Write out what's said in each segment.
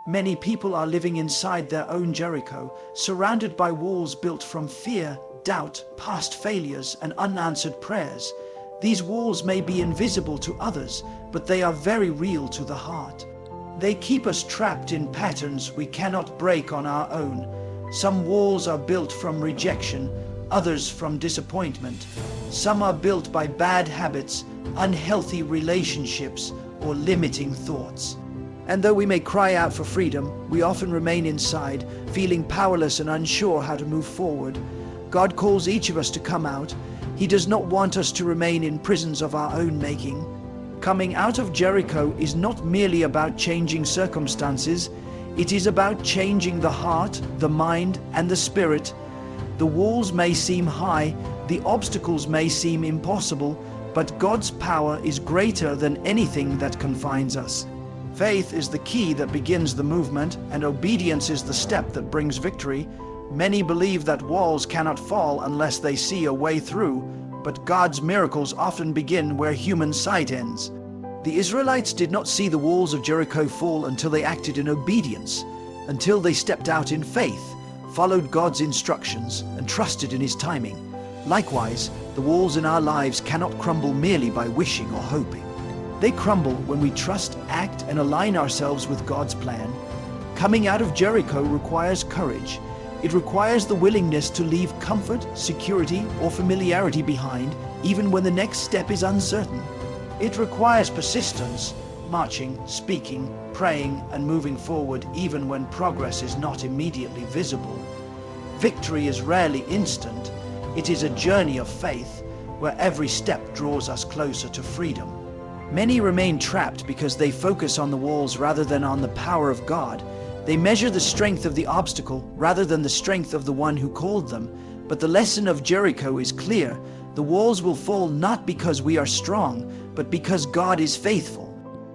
Many people are living inside their own Jericho, surrounded by walls built from fear, doubt, past failures, and unanswered prayers. These walls may be invisible to others, but they are very real to the heart. They keep us trapped in patterns we cannot break on our own. Some walls are built from rejection, others from disappointment. Some are built by bad habits, unhealthy relationships, or limiting thoughts. And though we may cry out for freedom, we often remain inside, feeling powerless and unsure how to move forward. God calls each of us to come out. He does not want us to remain in prisons of our own making. Coming out of Jericho is not merely about changing circumstances. It is about changing the heart, the mind, and the spirit. The walls may seem high, the obstacles may seem impossible, but God's power is greater than anything that confines us. Faith is the key that begins the movement, and obedience is the step that brings victory. Many believe that walls cannot fall unless they see a way through, but God's miracles often begin where human sight ends. The Israelites did not see the walls of Jericho fall until they acted in obedience, until they stepped out in faith, followed God's instructions, and trusted in His timing. Likewise, the walls in our lives cannot crumble merely by wishing or hoping. They crumble when we trust, act, and align ourselves with God's plan. Coming out of Jericho requires courage. It requires the willingness to leave comfort, security, or familiarity behind, even when the next step is uncertain. It requires persistence, marching, speaking, praying, and moving forward even when progress is not immediately visible. Victory is rarely instant. It is a journey of faith, where every step draws us closer to freedom. Many remain trapped because they focus on the walls rather than on the power of God. They measure the strength of the obstacle rather than the strength of the one who called them. But the lesson of Jericho is clear. The walls will fall not because we are strong, but because God is faithful.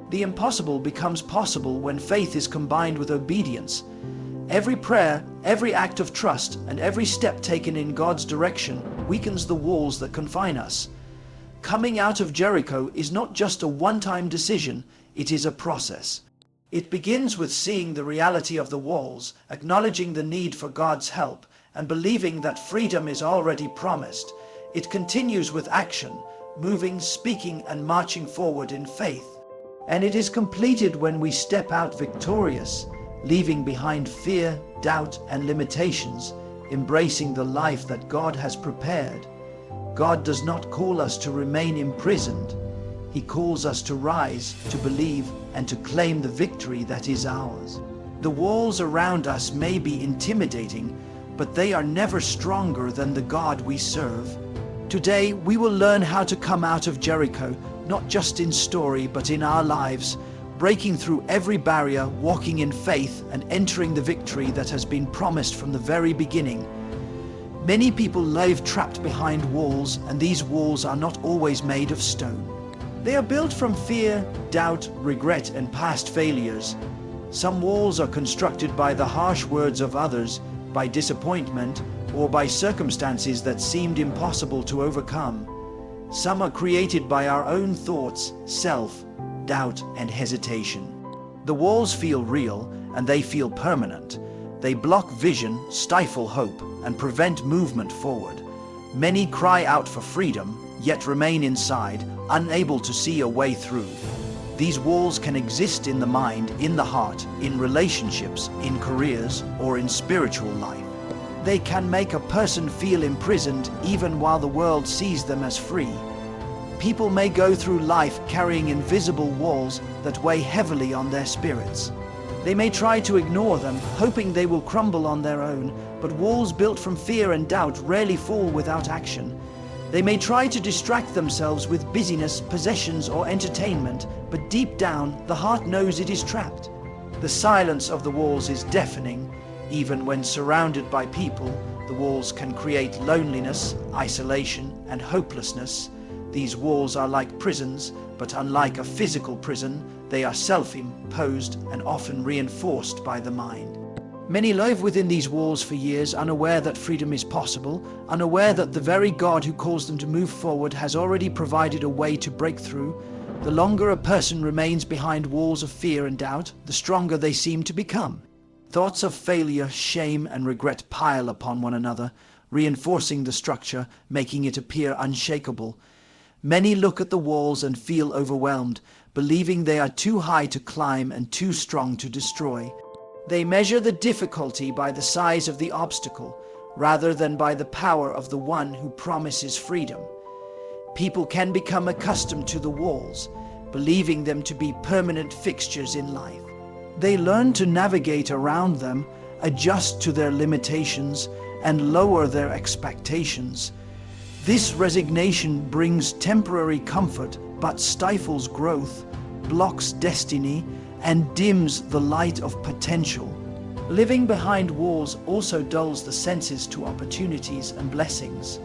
The impossible becomes possible when faith is combined with obedience. Every prayer, every act of trust, and every step taken in God's direction weakens the walls that confine us. Coming out of Jericho is not just a one-time decision, it is a process. It begins with seeing the reality of the walls, acknowledging the need for God's help, and believing that freedom is already promised. It continues with action, moving, speaking, and marching forward in faith. And it is completed when we step out victorious, leaving behind fear, doubt, and limitations, embracing the life that God has prepared. God does not call us to remain imprisoned. He calls us to rise, to believe, and to claim the victory that is ours. The walls around us may be intimidating, but they are never stronger than the God we serve. Today, we will learn how to come out of Jericho, not just in story, but in our lives, breaking through every barrier, walking in faith, and entering the victory that has been promised from the very beginning. Many people live trapped behind walls, and these walls are not always made of stone. They are built from fear, doubt, regret, and past failures. Some walls are constructed by the harsh words of others, by disappointment, or by circumstances that seemed impossible to overcome. Some are created by our own thoughts, self, doubt, and hesitation. The walls feel real, and they feel permanent. They block vision, stifle hope, and prevent movement forward. Many cry out for freedom, yet remain inside, unable to see a way through. These walls can exist in the mind, in the heart, in relationships, in careers, or in spiritual life. They can make a person feel imprisoned even while the world sees them as free. People may go through life carrying invisible walls that weigh heavily on their spirits. They may try to ignore them, hoping they will crumble on their own, but walls built from fear and doubt rarely fall without action. They may try to distract themselves with busyness, possessions, or entertainment, but deep down, the heart knows it is trapped. The silence of the walls is deafening. Even when surrounded by people, the walls can create loneliness, isolation, and hopelessness. These walls are like prisons, but unlike a physical prison, they are self-imposed and often reinforced by the mind. Many live within these walls for years, unaware that freedom is possible, unaware that the very God who calls them to move forward has already provided a way to break through. The longer a person remains behind walls of fear and doubt, the stronger they seem to become. Thoughts of failure, shame, and regret pile upon one another, reinforcing the structure, making it appear unshakable. Many look at the walls and feel overwhelmed, believing they are too high to climb and too strong to destroy. They measure the difficulty by the size of the obstacle, rather than by the power of the one who promises freedom. People can become accustomed to the walls, believing them to be permanent fixtures in life. They learn to navigate around them, adjust to their limitations, and lower their expectations. This resignation brings temporary comfort, but stifles growth, blocks destiny, and dims the light of potential. Living behind walls also dulls the senses to opportunities and blessings.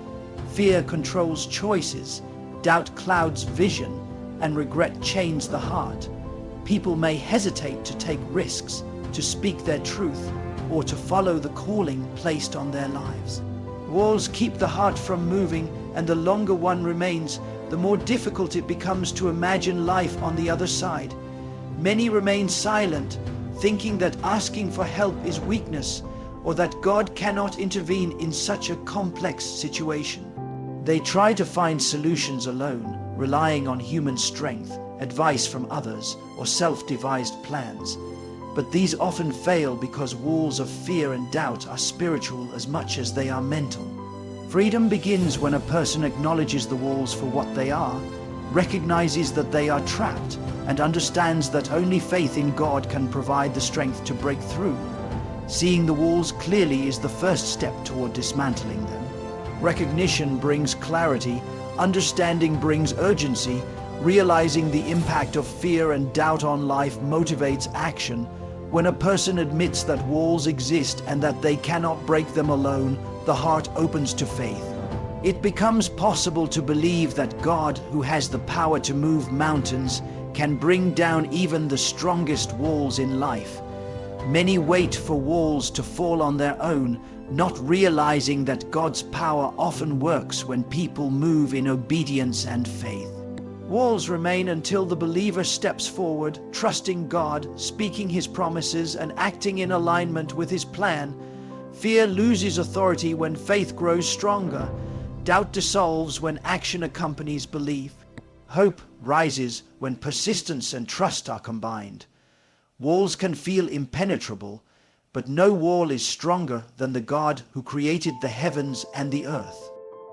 Fear controls choices, doubt clouds vision, and regret chains the heart. People may hesitate to take risks, to speak their truth, or to follow the calling placed on their lives. Walls keep the heart from moving, and the longer one remains, the more difficult it becomes to imagine life on the other side. Many remain silent, thinking that asking for help is weakness, or that God cannot intervene in such a complex situation. They try to find solutions alone, relying on human strength, advice from others, or self-devised plans. But these often fail because walls of fear and doubt are spiritual as much as they are mental. Freedom begins when a person acknowledges the walls for what they are, recognizes that they are trapped, and understands that only faith in God can provide the strength to break through. Seeing the walls clearly is the first step toward dismantling them. Recognition brings clarity, understanding brings urgency, realizing the impact of fear and doubt on life motivates action. When a person admits that walls exist and that they cannot break them alone, the heart opens to faith. It becomes possible to believe that God, who has the power to move mountains, can bring down even the strongest walls in life. Many wait for walls to fall on their own, not realizing that God's power often works when people move in obedience and faith. Walls remain until the believer steps forward, trusting God, speaking His promises, and acting in alignment with His plan. Fear loses authority when faith grows stronger. Doubt dissolves when action accompanies belief. Hope rises when persistence and trust are combined. Walls can feel impenetrable, but no wall is stronger than the God who created the heavens and the earth.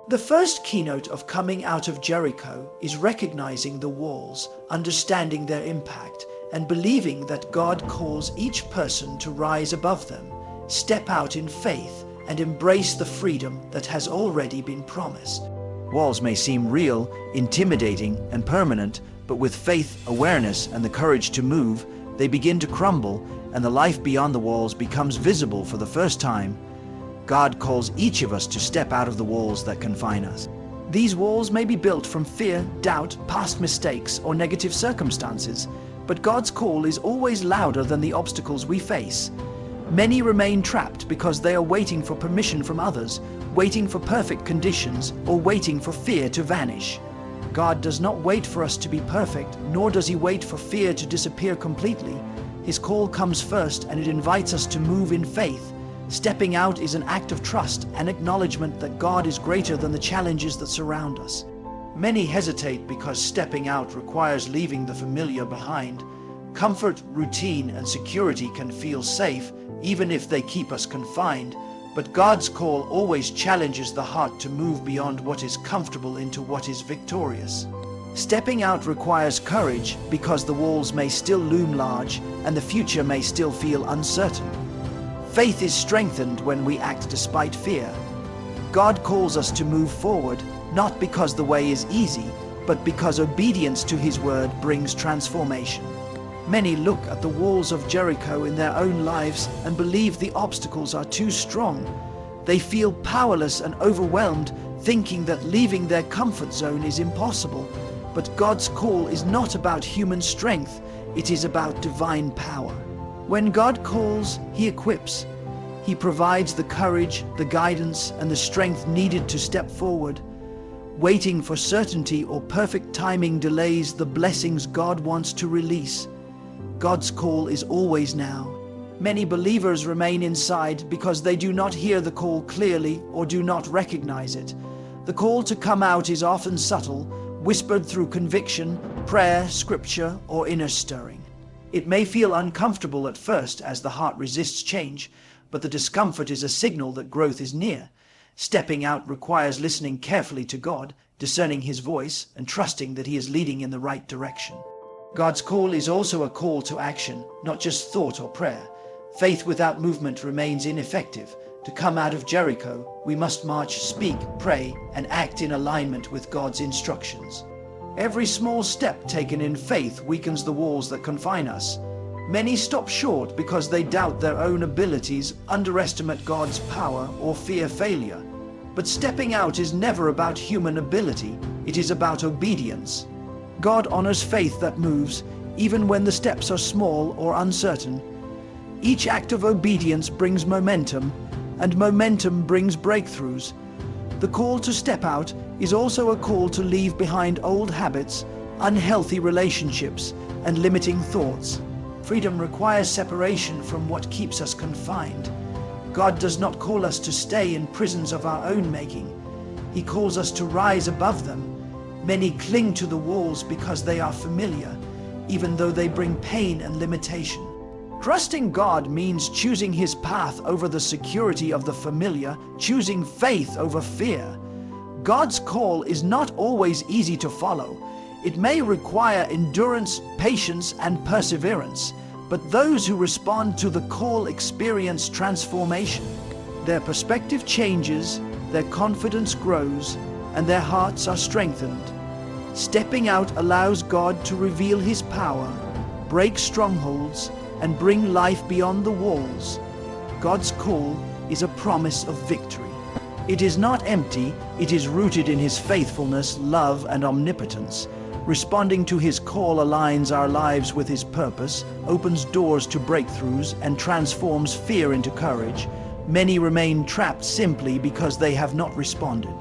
The first keynote of coming out of Jericho is recognizing the walls, understanding their impact, and believing that God calls each person to rise above them, step out in faith, and embrace the freedom that has already been promised. Walls may seem real, intimidating, and permanent, but with faith, awareness, and the courage to move, they begin to crumble, and the life beyond the walls becomes visible for the first time. God calls each of us to step out of the walls that confine us. These walls may be built from fear, doubt, past mistakes, or negative circumstances, but God's call is always louder than the obstacles we face. Many remain trapped because they are waiting for permission from others, waiting for perfect conditions, or waiting for fear to vanish. God does not wait for us to be perfect, nor does He wait for fear to disappear completely. His call comes first, and it invites us to move in faith. Stepping out is an act of trust and acknowledgement that God is greater than the challenges that surround us. Many hesitate because stepping out requires leaving the familiar behind. Comfort, routine, and security can feel safe, even if they keep us confined. But God's call always challenges the heart to move beyond what is comfortable into what is victorious. Stepping out requires courage because the walls may still loom large and the future may still feel uncertain. Faith is strengthened when we act despite fear. God calls us to move forward, not because the way is easy, but because obedience to His word brings transformation. Many look at the walls of Jericho in their own lives and believe the obstacles are too strong. They feel powerless and overwhelmed, thinking that leaving their comfort zone is impossible. But God's call is not about human strength, it is about divine power. When God calls, He equips. He provides the courage, the guidance, and the strength needed to step forward. Waiting for certainty or perfect timing delays the blessings God wants to release. God's call is always now. Many believers remain inside because they do not hear the call clearly or do not recognize it. The call to come out is often subtle, whispered through conviction, prayer, scripture, or inner stirring. It may feel uncomfortable at first as the heart resists change, but the discomfort is a signal that growth is near. Stepping out requires listening carefully to God, discerning His voice, and trusting that He is leading in the right direction. God's call is also a call to action, not just thought or prayer. Faith without movement remains ineffective. To come out of Jericho, we must march, speak, pray, and act in alignment with God's instructions. Every small step taken in faith weakens the walls that confine us. Many stop short because they doubt their own abilities, underestimate God's power, or fear failure. But stepping out is never about human ability, it is about obedience. God honors faith that moves, even when the steps are small or uncertain. Each act of obedience brings momentum, and momentum brings breakthroughs. The call to step out is also a call to leave behind old habits, unhealthy relationships, and limiting thoughts. Freedom requires separation from what keeps us confined. God does not call us to stay in prisons of our own making. He calls us to rise above them. Many cling to the walls because they are familiar, even though they bring pain and limitation. Trusting God means choosing His path over the security of the familiar, choosing faith over fear. God's call is not always easy to follow. It may require endurance, patience, and perseverance, but those who respond to the call experience transformation. Their perspective changes, their confidence grows, and their hearts are strengthened. Stepping out allows God to reveal His power, break strongholds, and bring life beyond the walls. God's call is a promise of victory. It is not empty, it is rooted in His faithfulness, love, and omnipotence. Responding to His call aligns our lives with His purpose, opens doors to breakthroughs, and transforms fear into courage. Many remain trapped simply because they have not responded.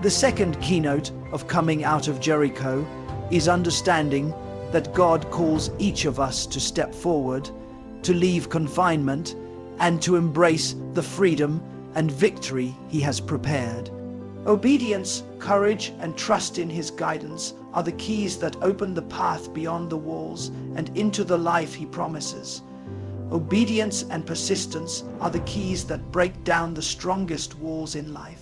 The second keynote of coming out of Jericho is understanding that God calls each of us to step forward, to leave confinement, and to embrace the freedom and victory He has prepared. Obedience, courage, and trust in His guidance are the keys that open the path beyond the walls and into the life He promises. Obedience and persistence are the keys that break down the strongest walls in life.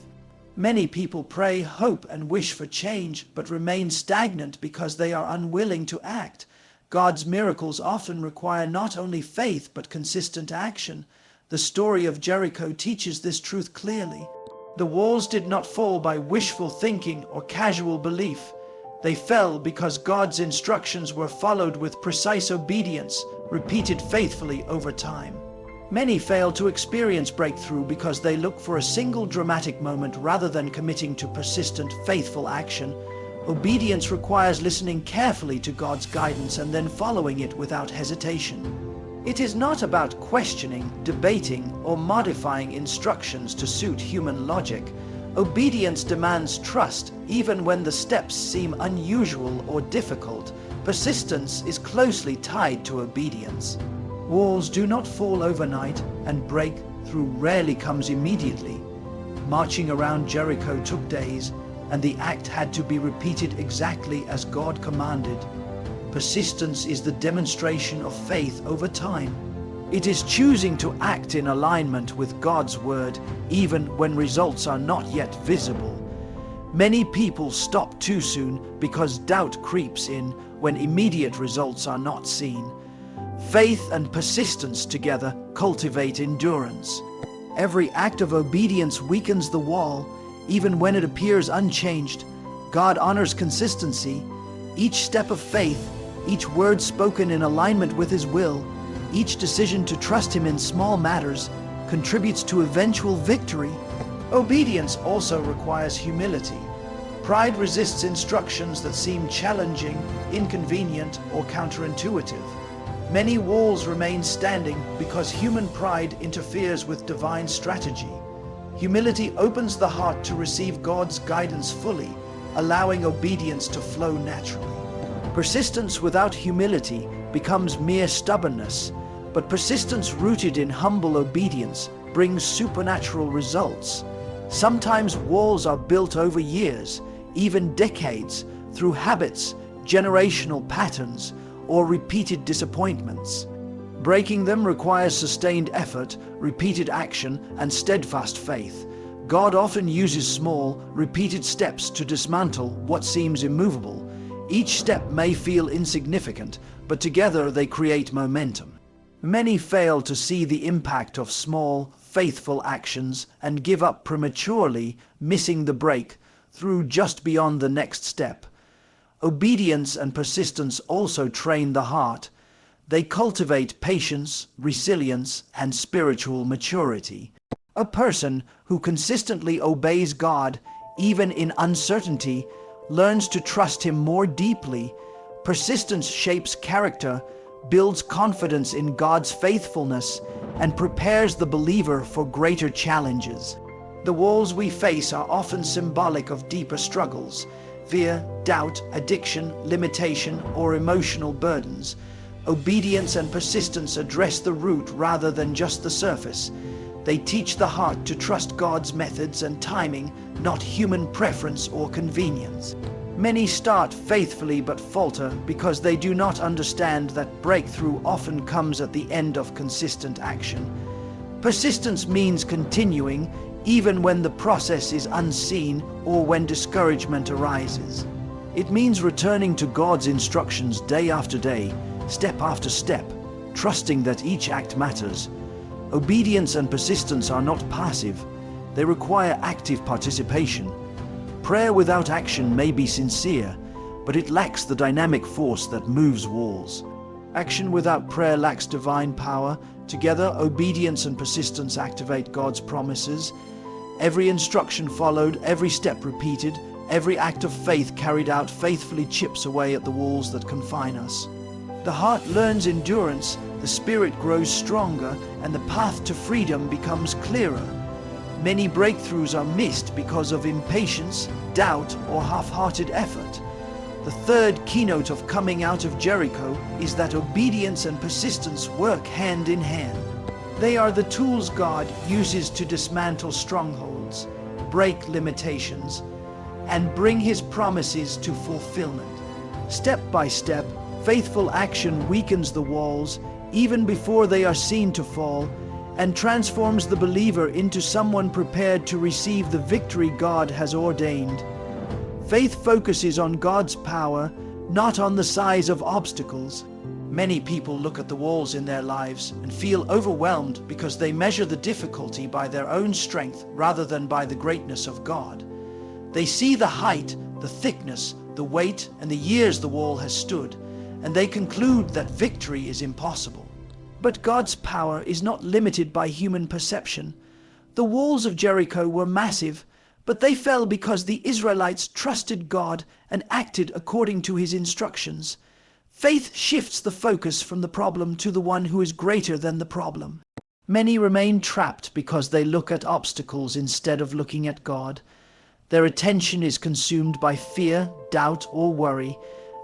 Many people pray, hope, and wish for change, but remain stagnant because they are unwilling to act. God's miracles often require not only faith, but consistent action. The story of Jericho teaches this truth clearly. The walls did not fall by wishful thinking or casual belief. They fell because God's instructions were followed with precise obedience, repeated faithfully over time. Many fail to experience breakthrough because they look for a single dramatic moment rather than committing to persistent, faithful action. Obedience requires listening carefully to God's guidance and then following it without hesitation. It is not about questioning, debating, or modifying instructions to suit human logic. Obedience demands trust, even when the steps seem unusual or difficult. Persistence is closely tied to obedience. Walls do not fall overnight, and breakthrough rarely comes immediately. Marching around Jericho took days, and the act had to be repeated exactly as God commanded. Persistence is the demonstration of faith over time. It is choosing to act in alignment with God's word, even when results are not yet visible. Many people stop too soon because doubt creeps in when immediate results are not seen. Faith and persistence together cultivate endurance. Every act of obedience weakens the wall, even when it appears unchanged. God honors consistency. Each step of faith, each word spoken in alignment with His will, each decision to trust Him in small matters contributes to eventual victory. Obedience also requires humility. Pride resists instructions that seem challenging, inconvenient, or counterintuitive. Many walls remain standing because human pride interferes with divine strategy. Humility opens the heart to receive God's guidance fully, allowing obedience to flow naturally. Persistence without humility becomes mere stubbornness, but persistence rooted in humble obedience brings supernatural results. Sometimes walls are built over years, even decades, through habits, generational patterns, or repeated disappointments. Breaking them requires sustained effort, repeated action, and steadfast faith. God often uses small, repeated steps to dismantle what seems immovable. Each step may feel insignificant, but together they create momentum. Many fail to see the impact of small, faithful actions and give up prematurely, missing the break through just beyond the next step. Obedience and persistence also train the heart. They cultivate patience, resilience, and spiritual maturity. A person who consistently obeys God, even in uncertainty, learns to trust Him more deeply. Persistence shapes character, builds confidence in God's faithfulness, and prepares the believer for greater challenges. The walls we face are often symbolic of deeper struggles: fear, doubt, addiction, limitation, or emotional burdens. Obedience and persistence address the root rather than just the surface. They teach the heart to trust God's methods and timing, not human preference or convenience. Many start faithfully but falter because they do not understand that breakthrough often comes at the end of consistent action. Persistence means continuing even when the process is unseen or when discouragement arises. It means returning to God's instructions day after day, step after step, trusting that each act matters. Obedience and persistence are not passive. They require active participation. Prayer without action may be sincere, but it lacks the dynamic force that moves walls. Action without prayer lacks divine power. Together, obedience and persistence activate God's promises. Every instruction followed, every step repeated, every act of faith carried out faithfully chips away at the walls that confine us. The heart learns endurance, the spirit grows stronger, and the path to freedom becomes clearer. Many breakthroughs are missed because of impatience, doubt, or half-hearted effort. The third keynote of coming out of Jericho is that obedience and persistence work hand in hand. They are the tools God uses to dismantle strongholds, break limitations, and bring His promises to fulfillment. Step by step, faithful action weakens the walls even before they are seen to fall, and transforms the believer into someone prepared to receive the victory God has ordained. Faith focuses on God's power, not on the size of obstacles. Many people look at the walls in their lives and feel overwhelmed because they measure the difficulty by their own strength rather than by the greatness of God. They see the height, the thickness, the weight, and the years the wall has stood, and they conclude that victory is impossible. But God's power is not limited by human perception. The walls of Jericho were massive, but they fell because the Israelites trusted God and acted according to His instructions. Faith shifts the focus from the problem to the one who is greater than the problem. Many remain trapped because they look at obstacles instead of looking at God. Their attention is consumed by fear, doubt, or worry,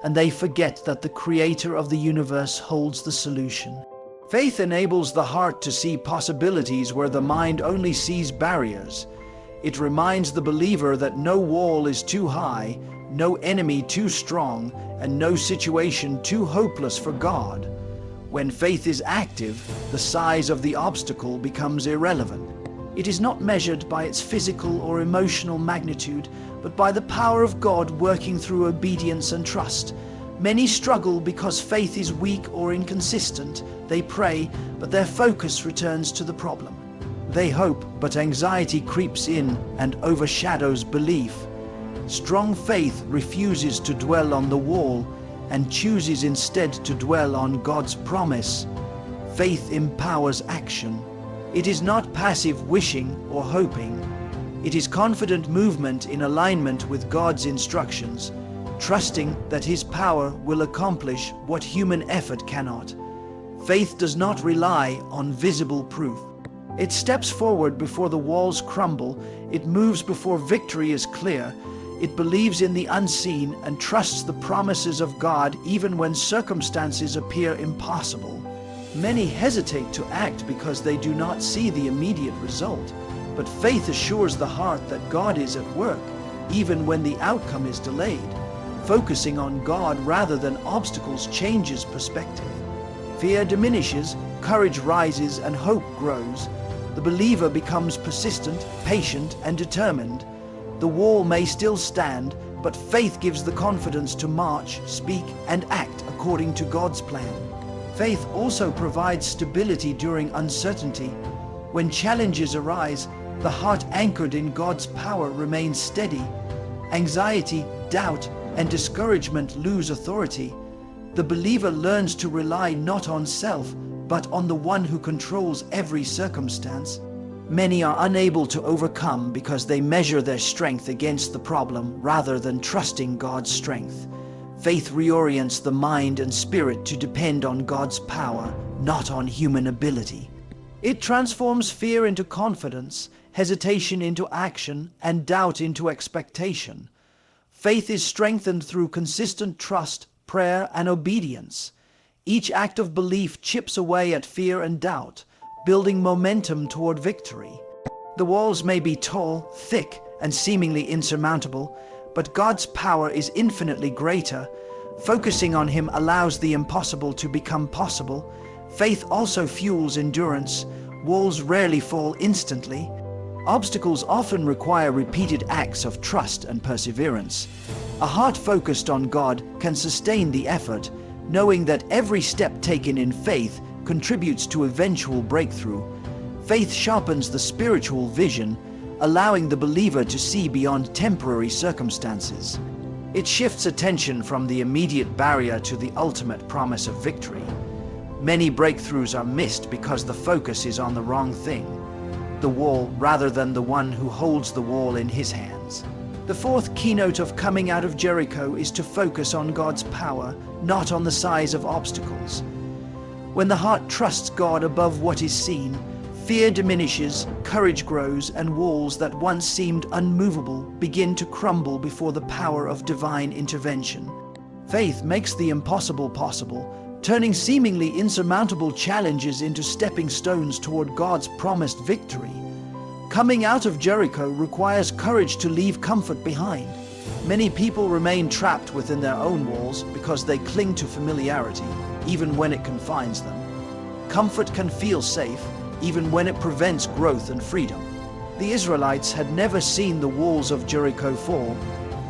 and they forget that the Creator of the universe holds the solution. Faith enables the heart to see possibilities where the mind only sees barriers. It reminds the believer that no wall is too high, no enemy too strong, and no situation too hopeless for God. When faith is active, the size of the obstacle becomes irrelevant. It is not measured by its physical or emotional magnitude, but by the power of God working through obedience and trust. Many struggle because faith is weak or inconsistent. They pray, but their focus returns to the problem. They hope, but anxiety creeps in and overshadows belief. Strong faith refuses to dwell on the wall and chooses instead to dwell on God's promise. Faith empowers action. It is not passive wishing or hoping. It is confident movement in alignment with God's instructions, trusting that His power will accomplish what human effort cannot. Faith does not rely on visible proof. It steps forward before the walls crumble. It moves before victory is clear. It believes in the unseen and trusts the promises of God even when circumstances appear impossible. Many hesitate to act because they do not see the immediate result, but faith assures the heart that God is at work, even when the outcome is delayed. Focusing on God rather than obstacles changes perspective. Fear diminishes, courage rises, and hope grows. The believer becomes persistent, patient, and determined. The wall may still stand, but faith gives the confidence to march, speak, and act according to God's plan. Faith also provides stability during uncertainty. When challenges arise, the heart anchored in God's power remains steady. Anxiety, doubt, and discouragement lose authority. The believer learns to rely not on self, but on the one who controls every circumstance. Many are unable to overcome because they measure their strength against the problem rather than trusting God's strength. Faith reorients the mind and spirit to depend on God's power, not on human ability. It transforms fear into confidence, hesitation into action, and doubt into expectation. Faith is strengthened through consistent trust, prayer, and obedience. Each act of belief chips away at fear and doubt, building momentum toward victory. The walls may be tall, thick, and seemingly insurmountable, but God's power is infinitely greater. Focusing on Him allows the impossible to become possible. Faith also fuels endurance. Walls rarely fall instantly. Obstacles often require repeated acts of trust and perseverance. A heart focused on God can sustain the effort, knowing that every step taken in faith contributes to eventual breakthrough. Faith sharpens the spiritual vision, allowing the believer to see beyond temporary circumstances. It shifts attention from the immediate barrier to the ultimate promise of victory. Many breakthroughs are missed because the focus is on the wrong thing, the wall, rather than the one who holds the wall in his hands. The fourth keynote of coming out of Jericho is to focus on God's power, not on the size of obstacles. When the heart trusts God above what is seen, fear diminishes, courage grows, and walls that once seemed unmovable begin to crumble before the power of divine intervention. Faith makes the impossible possible, turning seemingly insurmountable challenges into stepping stones toward God's promised victory. Coming out of Jericho requires courage to leave comfort behind. Many people remain trapped within their own walls because they cling to familiarity, even when it confines them. Comfort can feel safe, even when it prevents growth and freedom. The Israelites had never seen the walls of Jericho fall,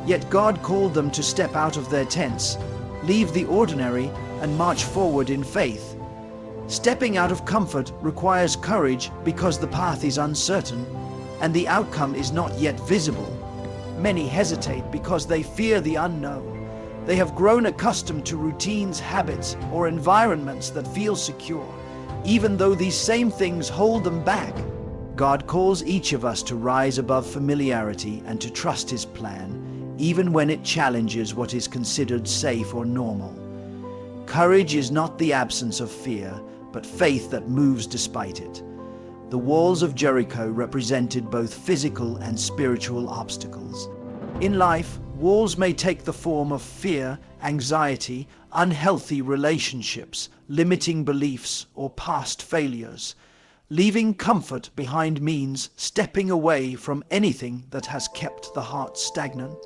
yet God called them to step out of their tents, leave the ordinary, and march forward in faith. Stepping out of comfort requires courage because the path is uncertain and the outcome is not yet visible. Many hesitate because they fear the unknown. They have grown accustomed to routines, habits, or environments that feel secure, even though these same things hold them back. God calls each of us to rise above familiarity and to trust His plan, even when it challenges what is considered safe or normal. Courage is not the absence of fear, but faith that moves despite it. The walls of Jericho represented both physical and spiritual obstacles. In life, walls may take the form of fear, anxiety, unhealthy relationships, limiting beliefs, or past failures. Leaving comfort behind means stepping away from anything that has kept the heart stagnant.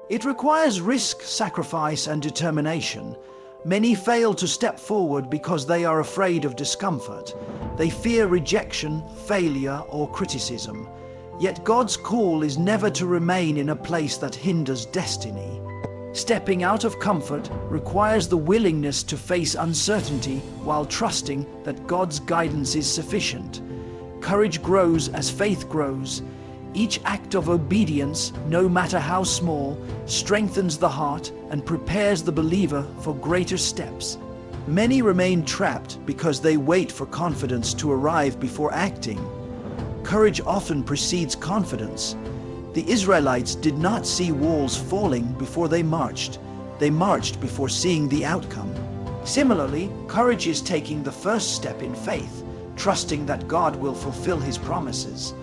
It requires risk, sacrifice, and determination. Many fail to step forward because they are afraid of discomfort. They fear rejection, failure, or criticism. Yet God's call is never to remain in a place that hinders destiny. Stepping out of comfort requires the willingness to face uncertainty while trusting that God's guidance is sufficient. Courage grows as faith grows. Each act of obedience, no matter how small, strengthens the heart and prepares the believer for greater steps. Many remain trapped because they wait for confidence to arrive before acting. Courage often precedes confidence. The Israelites did not see walls falling before they marched. They marched before seeing the outcome. Similarly, courage is taking the first step in faith, trusting that God will fulfill His promises.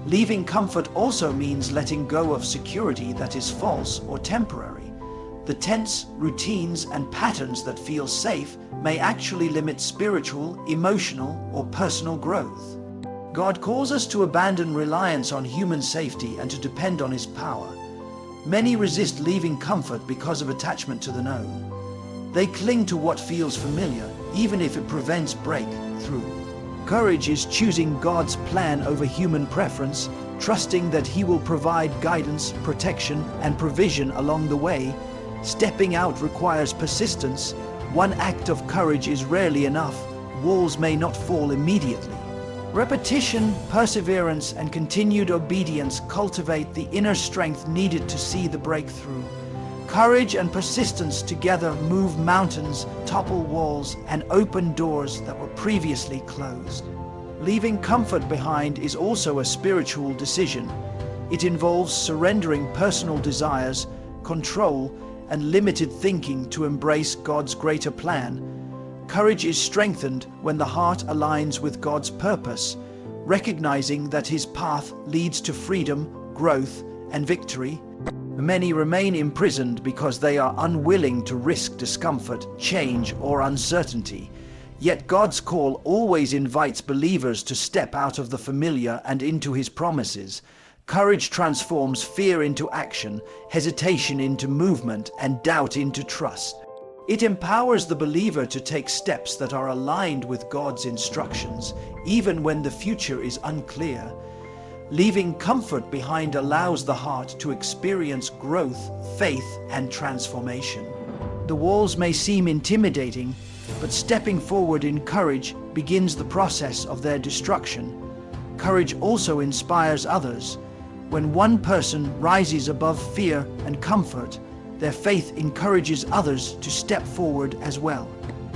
Leaving comfort also means letting go of security that is false or temporary. The tense routines and patterns that feel safe may actually limit spiritual, emotional, or personal growth. God calls us to abandon reliance on human safety and to depend on His power. Many resist leaving comfort because of attachment to the known. They cling to what feels familiar, even if it prevents breakthrough. Courage is choosing God's plan over human preference, trusting that He will provide guidance, protection, and provision along the way. Stepping out requires persistence. One act of courage is rarely enough. Walls may not fall immediately. Repetition, perseverance, and continued obedience cultivate the inner strength needed to see the breakthrough. Courage and persistence together move mountains, topple walls, and open doors that were previously closed. Leaving comfort behind is also a spiritual decision. It involves surrendering personal desires, control, and limited thinking to embrace God's greater plan. Courage is strengthened when the heart aligns with God's purpose, recognizing that His path leads to freedom, growth, and victory. Many remain imprisoned because they are unwilling to risk discomfort, change, or uncertainty. Yet God's call always invites believers to step out of the familiar and into His promises. Courage transforms fear into action, hesitation into movement, and doubt into trust. It empowers the believer to take steps that are aligned with God's instructions, even when the future is unclear. Leaving comfort behind allows the heart to experience growth, faith, and transformation. The walls may seem intimidating, but stepping forward in courage begins the process of their destruction. Courage also inspires others. When one person rises above fear and comfort, their faith encourages others to step forward as well.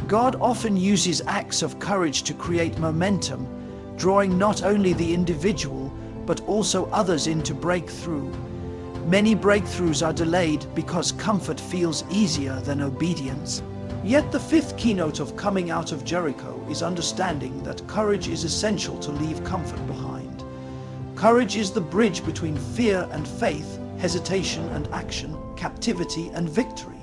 God often uses acts of courage to create momentum, drawing not only the individual, but also others into breakthrough. Many breakthroughs are delayed because comfort feels easier than obedience. Yet the fifth keynote of coming out of Jericho is understanding that courage is essential to leave comfort behind. Courage is the bridge between fear and faith, hesitation and action, captivity and victory.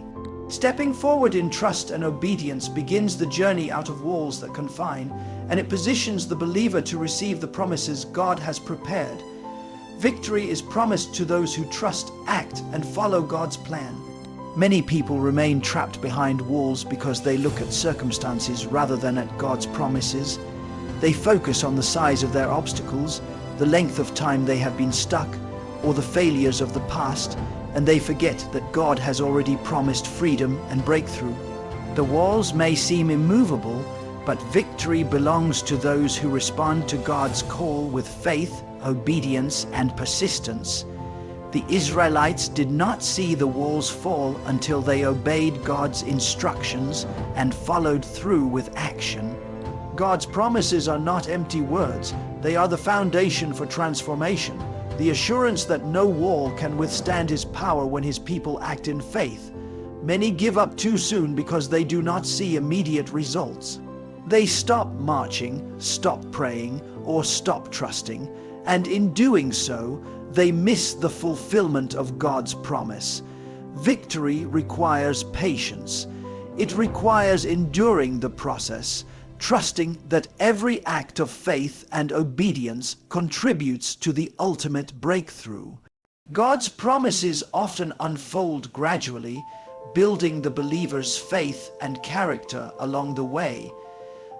Stepping forward in trust and obedience begins the journey out of walls that confine, and it positions the believer to receive the promises God has prepared. Victory is promised to those who trust, act, and follow God's plan. Many people remain trapped behind walls because they look at circumstances rather than at God's promises. They focus on the size of their obstacles, the length of time they have been stuck, or the failures of the past, and they forget that God has already promised freedom and breakthrough. The walls may seem immovable, but victory belongs to those who respond to God's call with faith, obedience, and persistence. The Israelites did not see the walls fall until they obeyed God's instructions and followed through with action. God's promises are not empty words. They are the foundation for transformation, the assurance that no wall can withstand His power when His people act in faith. Many give up too soon because they do not see immediate results. They stop marching, stop praying, or stop trusting, and in doing so, they miss the fulfillment of God's promise. Victory requires patience. It requires enduring the process, trusting that every act of faith and obedience contributes to the ultimate breakthrough. God's promises often unfold gradually, building the believer's faith and character along the way.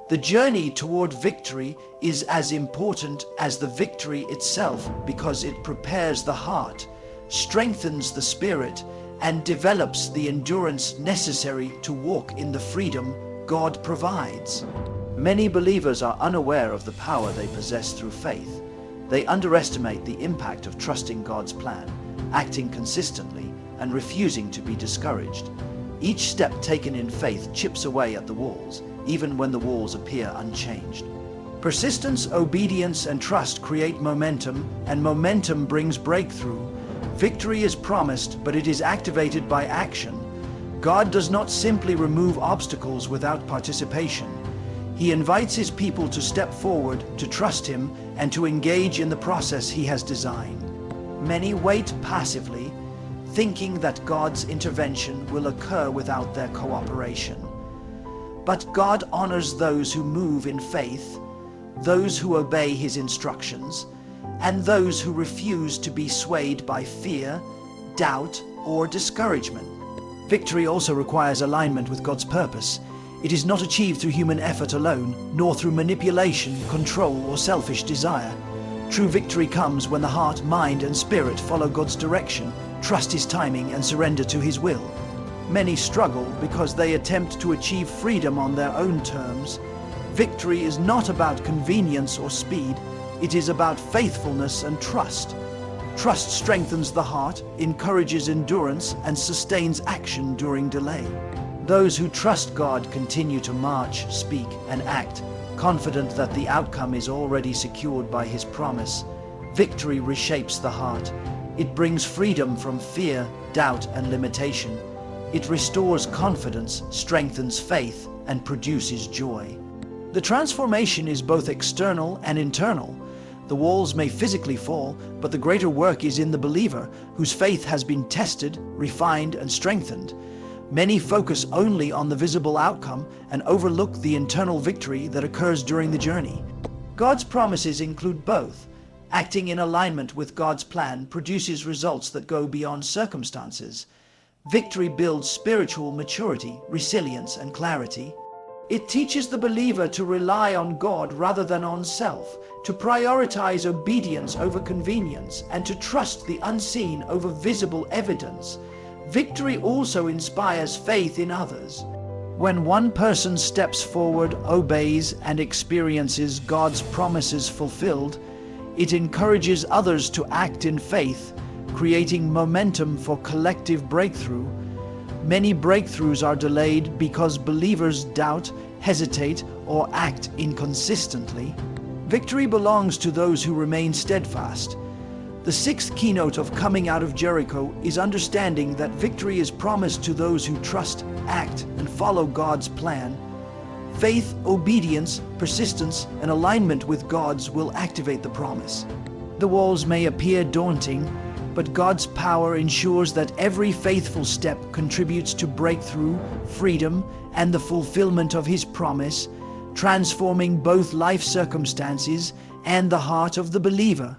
The journey toward victory is as important as the victory itself because it prepares the heart, strengthens the spirit, and develops the endurance necessary to walk in the freedom God provides. Many believers are unaware of the power they possess through faith. They underestimate the impact of trusting God's plan, acting consistently, and refusing to be discouraged. Each step taken in faith chips away at the walls, even when the walls appear unchanged. Persistence, obedience, and trust create momentum, and momentum brings breakthrough. Victory is promised, but it is activated by action. God does not simply remove obstacles without participation. He invites His people to step forward, to trust Him, and to engage in the process he has designed. Many wait passively, thinking that God's intervention will occur without their cooperation. But God honors those who move in faith, those who obey his instructions, and those who refuse to be swayed by fear, doubt, or discouragement. Victory also requires alignment with God's purpose. It is not achieved through human effort alone, nor through manipulation, control, or selfish desire. True victory comes when the heart, mind, and spirit follow God's direction, trust his timing, and surrender to his will. Many struggle because they attempt to achieve freedom on their own terms. Victory is not about convenience or speed. It is about faithfulness and trust. Trust strengthens the heart, encourages endurance, and sustains action during delay. Those who trust God continue to march, speak, and act, confident that the outcome is already secured by his promise. Victory reshapes the heart. It brings freedom from fear, doubt, and limitation. It restores confidence, strengthens faith, and produces joy. The transformation is both external and internal. The walls may physically fall, but the greater work is in the believer, whose faith has been tested, refined, and strengthened. Many focus only on the visible outcome and overlook the internal victory that occurs during the journey. God's promises include both. Acting in alignment with God's plan produces results that go beyond circumstances. Victory builds spiritual maturity, resilience, and clarity. It teaches the believer to rely on God rather than on self, to prioritize obedience over convenience, and to trust the unseen over visible evidence. Victory also inspires faith in others. When one person steps forward, obeys, and experiences God's promises fulfilled, it encourages others to act in faith, creating momentum for collective breakthrough. Many breakthroughs are delayed because believers doubt, hesitate, or act inconsistently. Victory belongs to those who remain steadfast. The sixth keynote of coming out of Jericho is understanding that victory is promised to those who trust, act, and follow God's plan. Faith, obedience, persistence, and alignment with God's will activate the promise. The walls may appear daunting, but God's power ensures that every faithful step contributes to breakthrough, freedom, and the fulfillment of his promise, transforming both life circumstances and the heart of the believer.